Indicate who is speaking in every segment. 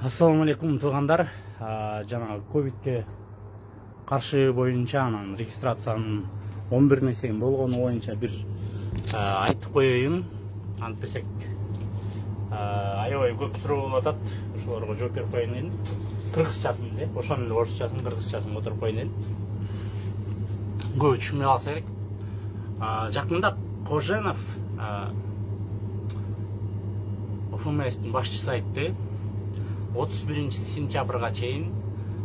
Speaker 1: Ассаламу алейкум туугандар. Жана ковидке каршы боюнча анан регистрациянын 11-не чейин болгону боюнча бир айтып коеюн. Антпесек аябай көп суроо болуп атат. Ошолорго жооп берип коеюн дедим. Кыргызчасын эле, ошонун эле орусчасын, кыргызчасын которуп коеюн дедим. Көп түшүнбөй калса керек. Жакында Коженов ФМСтин башчысы айтты. 31 сентябрга чейин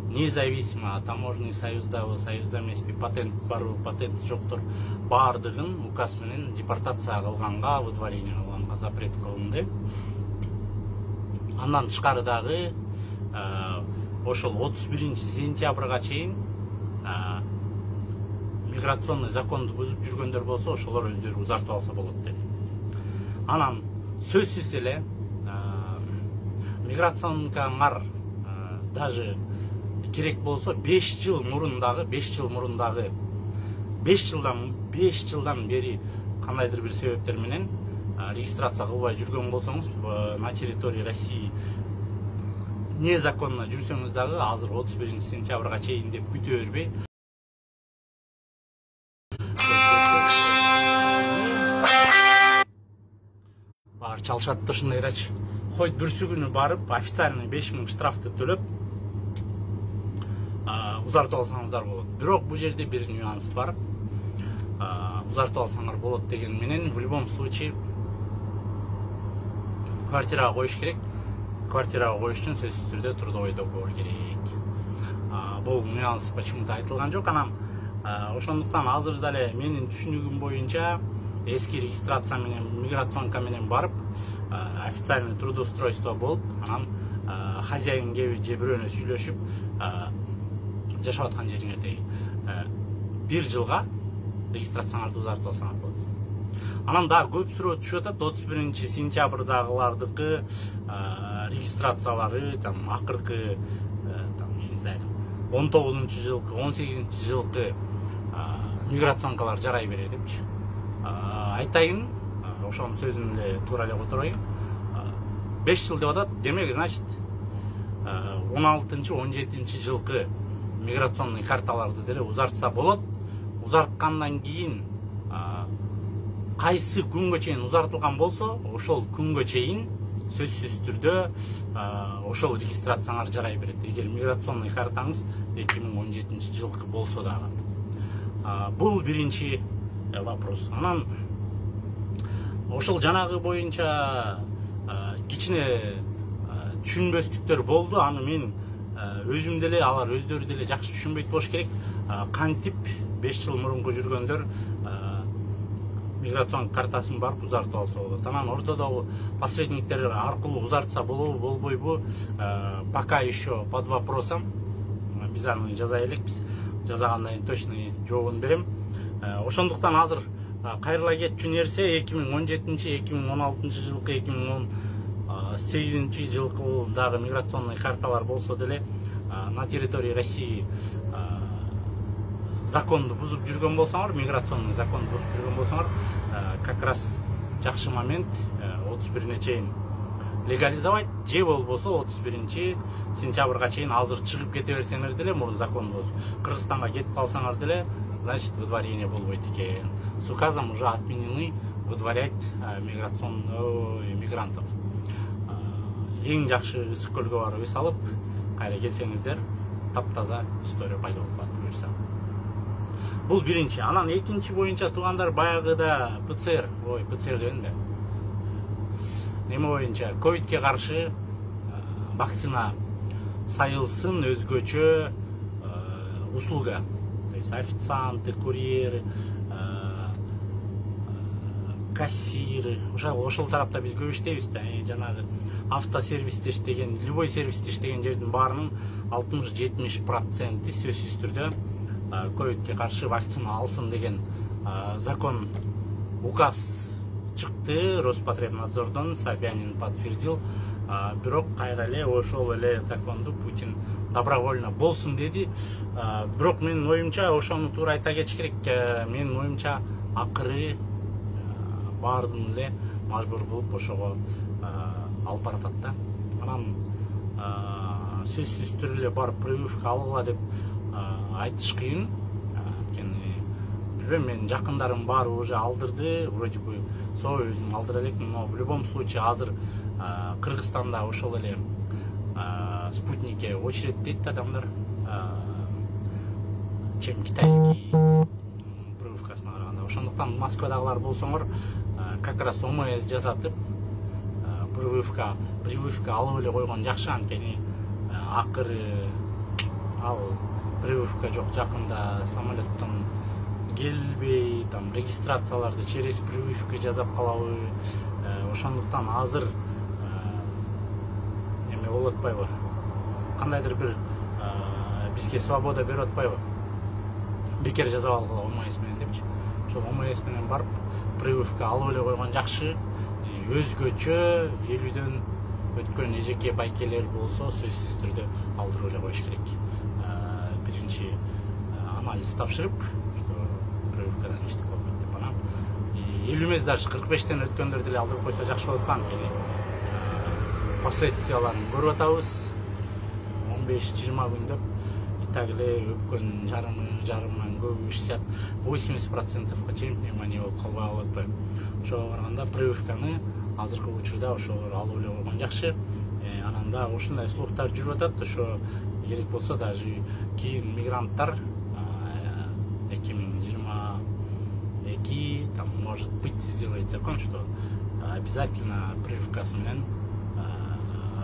Speaker 1: независимо таможенный союздабы, союзда эмеспи, патент барбы, патент жоктур, баардыгын указ менен депортация кылганга, выдворение кылганга запрет кылынды. Андан тышкары дагы ошол 31 сентябрга чейин миграционный законду бузуп жүргөндөр болсо, ошолор өздөрү узартып алса болот деди. Анан сөзсүз эле миграционкаңар даже керек болсо 5 жыл мурундагы 5 жылдан бери кандайдыр бир себептер менен регистрация кылбай жүргөн болсоңуз на территории России незаконно жүрсөңүз дагы азыр 31 сентябрга чейин деп күтө бербей бар чалышат да ушундай элечи. Хоть бүрсү күнү барып, официальный 5000 штрафты төлөп узартып алсаңыздар болот. Бирок бул жерде бир нюанс бар. Узартып алсаңар болот деген менен в любом случае квартирага коюш керек. Квартирага коюш үчүн сөзсүз түрдө трудовой договор керек. Бул нюанс почему-то айтылган жок. Анан ошондуктан азыр дале менин түшүнүгүм боюнча эски регистрация менен миграционка менен барып официальный трудоустройство болуп, анан хозяин кеби же бирөөнө сүйлөшүп жашап аткан жериңерде 1 жылга регистрацияңарды узартып алсаңар болот. Анан дагы көп суроо түшүп атат. 31 сентябрдагылардыкы регистрациялары акыркы 19-жылкы, 18-жылкы миграционкалар жарай берет депчи. Айтайын, ошонун сөзүн эле туура эле котороюн. 5 жыл деп атат. Демек, значит, 16-17 жылкы миграционный карталарды деле узартса болот. Узарткандан кийин кайсы күнгө чейин узартылган болсо, ошол күнгө чейин сөзсүз түрдө ошол регистрацияңар жарай берет. Эгер миграционный картаңыз 2017 жылкы болсо дагы. Бул биринчи вопрос. Анан ошол жанагы боюнча кичине түшүнбөстүктөр болду. Аны мен өзүм деле, алар өздөрү деле жакшы түшүнбөйт болуш керек. Кантип 5 жыл мурунку жүргөндөр миграцион картасын барып узартып алса болот. Анан ортодогу посредниктер аркылуу узартса болобу, болбойбу, пока еще под вопросом. Биз аны жаза элекпиз. Жазагандан кийин точный жообун берем. Ошондуктан азыр кайрыла кетчү нерсе 2017-2016 жылкы, 2018 жылкыдагы миграционный карталар болсо деле на территории России законду бузуп жүргөн болсоңор, миграционный законду бузуп жүргөн болсоңор, как раз жакшы момент 31-не чейин легализовать, же болбосо 31 сентябрга чейин азыр чыгып кете берсеңер деле, мурун закон бузуп Кыргызстанга кетип калсаңар деле, значит, выдворение болбойт экен. С указом уже отменены выдворять мигрантов. Эң жакшы ысык көлгө барып эс алып, кайра келсеңиздер, таптаза история пайда болуп калат буюрса. Бул биринчи. Анан экинчи боюнча туугандар баягыда ПЦР дегенде. Неме боюнча ковидке каршы вакцина сайылсын өзгөчө услуга. То есть официанты, курьеры, кассиры, ошол тарапта биз көп иштейбиз да. Жанагы автосервисте иштеген, любой сервисте иштеген жердин баарынын 60-70% сөзсүз түрдө ковидке каршы вакцина алсын деген закон, указ чыкты Роспотребнадзордон, Собянин подтвердил. Бирок кайра эле ошол эле законду Путин добровольно болсун деди. Бирок менин оюмча ошону туура айта кетиш керек. Менин оюмча акыры баардын эле мажбур кылып ошого алып баратат да. Анан сөзсүз түрү барып прививка алгыла деп айтыш кыйын. Билбейм, менин жакындарым баары уже алдырды, вроде бы сол өзүм алдыра элекмин, но в любом случае азыр Кыргызстанда ошол эле спутникке очередь дейт адамдар, чем китайский прививкасына караганда. Ошондуктан Москвадагылар болсоңор как раз ОМС жасатып прививка алып эле койгон жакшы, анткени акыры ал прививка жок, жакында самолеттон келбей, там регистрацияларды через прививка жасап калабы. Ошондуктан азыр эме болуп атпайбы, кандайдыр бир бизге свобода берип атпайбы, бекер жасап алгыла ОМС менен депчи. Ошол ОМС менен барып прививка алып эле койгон жакшы. Өзгөчө 50дөн өткөн эжеке байкелер болсо сөзсүз түрдө алдырып эле коюш керек. Биринчи анализ тапшырып, прививкадан эчтеке болбойт деп анан 50 эмес, даже 45тен өткөндөр деле алдырып койсо жакшы болот экен, анткени последствияларын көрүп атабыз. 15-20 күндөп и так эле өпкөн жарымынан көбү 60-80%га чейин пневмония болуп калбай калып атпайбы. Ошого караганда прививканы азыркы учурда ошолор алып эле койгон жакшы. Анан да ушундай слухтар жүрүп атат, ошо керек болсо даже кийин мигранттар 2022 там может быть сделает закон, что обязательно прививкасы менен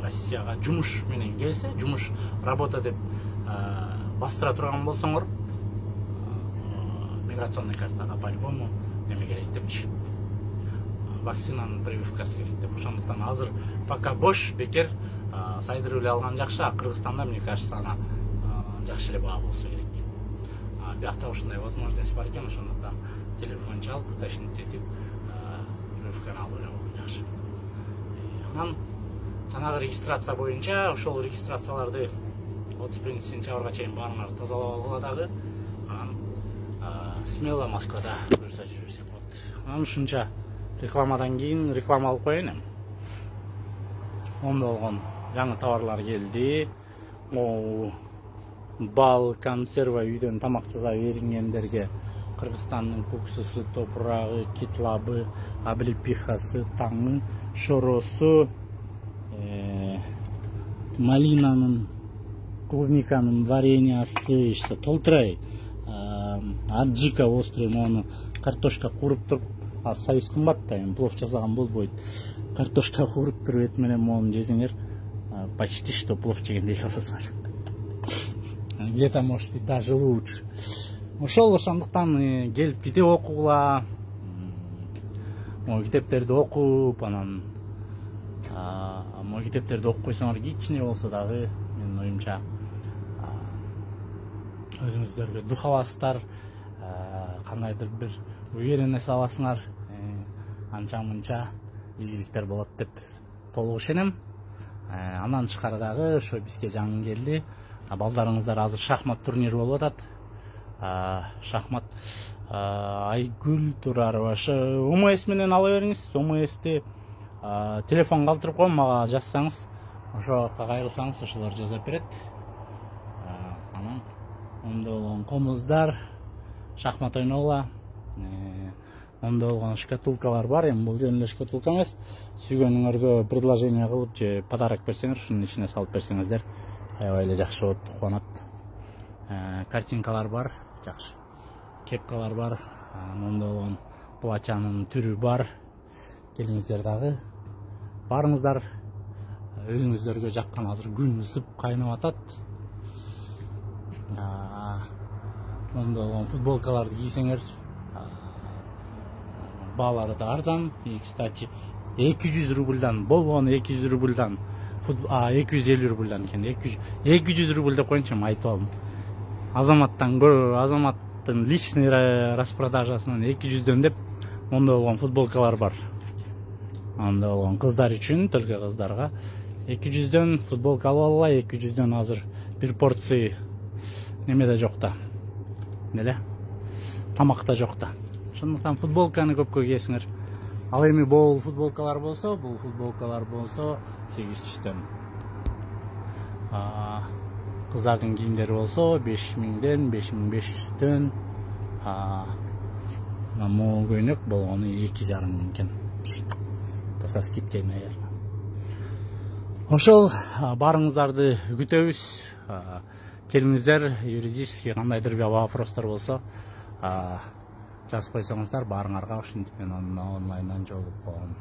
Speaker 1: Россияга жумуш менен келсе, жумуш работа деп бастыра турган болсоңор, миграционный картага по-любому эме керек депчи, вакцинанын прививкасы керек деп. Ошондуктан азыр пока бош, бекер сайдырып эле алган жакшы. Кыргызстанда, мне кажется, ана жакшы эле баа болсо керек. Биякта ушундай возможность бар экен, ошондуктан телефон чалып, уточнить этип прививканы алып эле койгон жакшы. Анан жанагы регистрация боюнча, ошол регистрацияларды 31 сентябрга чейин баарыңар тазалап алгыла дагы. Анан смело Москвада буюрса жүрө берсек болот. Анан ушунча рекламадан кийин реклама алып коеюн эми. Ондолгон жаңы товарлар келди. Бал, консерва, үйдөн тамак жасап берингендерге Кыргызстандын куксусу, топурагы, китлабы, облепихасы, таңы, шоросу, малинанын, клубниканын вареньясы, işte толтурай, аджика острый, но картошка куруп туруп, сайыз кымбат да, плов жасаган болбойт. Картошка куруп туруп эт менен мону жесеңер, почти что плов жегендей болосуңар. Где-то может быть даже лучше. Ошондуктан келип китеп окугула, китептерди окуп, анан китептерди окуп койсоңор кичине болсо дагы, менин оюмча, өзүңүздөргө дух аласыздар, кандайдыр бир уверенность аласыңар, анча-мынча ийгиликтер болот деп толук ишенем. Андан тышкары дагы ошо бизге жаңы келди. Балдарыңыздар азыр шахмат турнири болуп атат. Шахмат Айгүл Турарова ОМС менен ала бериңиз. ОМСти телефон калтырып коем, мага жазсаңыз, ошо кайрылсаңыз, ошолор жазап берет. Анан ондо болгон комуздар, шахмат ойногула. Ондо болгон шкатулкалар бар, эми бул жөн эле шкатулка эмес. Сүйгөнүңөргө предложение кылып же подарок берсеңер, ушунун ичине салып берсеңиздер, аябай эле жакшы болот, кубанат. Картинкалар бар, жакшы. Кепкалар бар, ондо болгон платянын түрү бар. Келиңиздер дагы. Барыңыздар. Өзүңүздөргө жаккан, азыр күн ысып кайнап атат. Ондо болгон футболкаларды кийсеңер, баалары да арзан. И, кстати, 200 рубльдан, болгон 200 рубльдан, 250 рубльдан экен, 200 рубль деп коюнчу, айтып алдым. Азаматтан көрө, Азаматтын личный распродажасынан 200дөн деп, ондо болгон футболкалар бар. Ондо болгон кыздар үчүн, только кыздарга 200дөн футболка алып алгыла, 200дөн азыр бир порция немеде жок да. Деле? Тамакта жок да. Ошондуктан футболканы көпкө кийесиңер. Ал эми бул футболкалар болсо 800дөн. Kızlardın kiyimleri olsa 5000'den 5500'den mu көйнек болгону 2,5 миңден. Тасас кеткен аяр. Ошол барыңыздарды күтөбүз. Келиңиздер, юридический кандайдыр вопростор болсо жазып койсоңуздар, барыңарга ошентип мен онлайндан жолугуп коем.